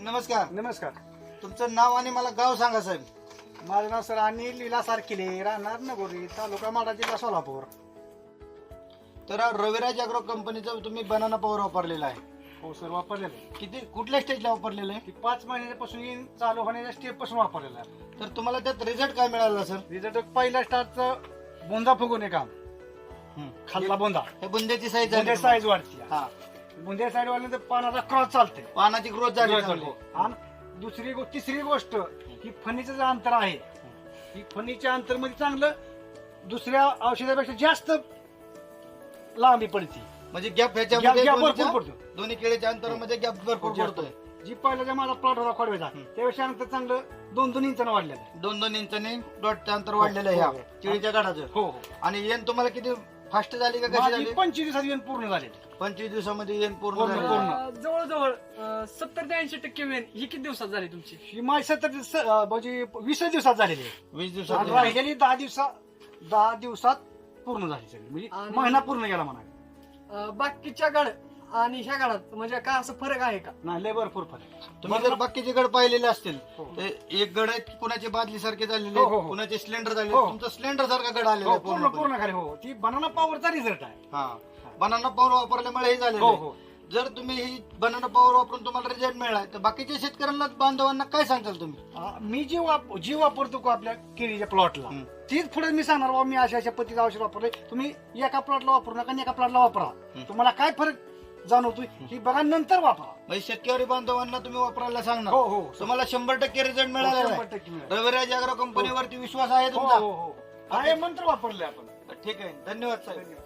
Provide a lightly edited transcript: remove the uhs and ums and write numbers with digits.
नमस्कार. नमस्कार. तुमचं नाव आणि मला गाव सांगा साहेब. माझं नाव सर अनिल विलास आरकिले, राहणार नगोरी, तालुका माढा, जिल्हा सोलापूर. तर रविराज अॅग्रो कंपनीचं तुम्ही बनाना पॉवर वापरलेला आहे. हो सर, वापरलेलं आहे. किती कुठल्या स्टेजला वापरलेलं आहे? की 5 महिन्यापासून चालू होण्याच्या स्टेप पासून वापरलेलं आहे. तर तुम्हाला त्यात रिझल्ट काय मिळाला सर? रिझल्ट पहिल्या स्टार्टचं बोंदा फुगवणे काम, खाल्ला बोंदा, हे बुंद्याची साईज बुंदे साईज वाढते. हा, बुंदे साईज वाढल्यानंतर पानाचा क्रॉस चालते, पानाची ग्रोथ झाली चांगली. आणि तिसरी गोष्ट ही फणीचं जे अंतर आहे, ही फणीच्या अंतर मध्ये चांगलं दुसऱ्या औषधापेक्षा जास्त लांबी पडते. म्हणजे गॅप ह्याच्यामध्ये गॅप भरपूर पडतो. दोन्ही केळीच्या अंतरामध्ये गॅप भरपूर पडतोय. जी पहिल्याच्या माझा प्लॉट होता खोडवेचा, त्यापेक्षा अंतर चांगलं 2-2 इंचानं वाढलेलं आहे. 2-2 इंचाने डॉटचं अंतर वाढलेलं आहे ह्या केळीच्या गाडाचं. हो हो. आणि येण तुम्हाला किती फास्ट झाली का कशी माझी झाली? 25 दिवसात येऊन पूर्ण झाले. 25 दिवसामध्ये येण पूर्ण पूर्ण, झाली. पूर्ण. जवळजवळ 70 ते 80% वेन ही किती दिवसात झाली तुमची? ही माझी 70 म्हणजे 20 दिवसात झालेली आहे. 20 आणि दिवसात राहिलेली 10 दिवसात पूर्ण झाली सगळी, म्हणजे आणि- महिना पूर्ण गेला म्हणा. बाकीच्या गाड आणि ह्या गाडात म्हणजे काय असं फरक आहे का? नाही, लय भरपूर फरक. तुम्ही जर बाकीचे गड पाहिलेले असतील हो. तर एक गड आहे कुणाचे बादली सारखे झालेले हो, हो, हो. कुणाचे सिलेंडर झाले. हो. तुमचा सिलेंडर सारखा गड आलेला हो, आहे पूर्ण पूर्णपणे. पूर्ण खाली. हो, ती बनाना पॉवरचा रिझल्ट आहे. हा, बनाना पॉवर वापरल्यामुळे हे झालेलं हो आहे. हो. जर तुम्ही ही बनाना पॉवर वापरून तुम्हाला रिझल्ट मिळाला तर बाकीच्या शेतकऱ्यांना बांधवांना काय सांगताल तुम्ही? मी जी वापरतो का आपल्या केळीच्या प्लॉटला, हम्म. तीच पुढे मी सांगणार बाबा मी अशा पद्धतीचं औषध वापरले, तुम्ही एका प्लॉटला वापरू नका आणि एका प्लॉटला वापरा. तुम्हाला काय फरक जाणवतोय ही बघा, नंतर वापरा. म्हणजे शेतकरी बांधवांना तुम्ही वापरायला सांगणार. हो हो. तुम्हाला 100% रिझल्ट मिळाला 100% मिळाला. रविराज अॅग्रो कंपनीवरती विश्वास आहे हो तुमचा? हो हो. आहे मंत्र वापरले आपण. ठीक आहे, धन्यवाद साहेब. धन्यवाद.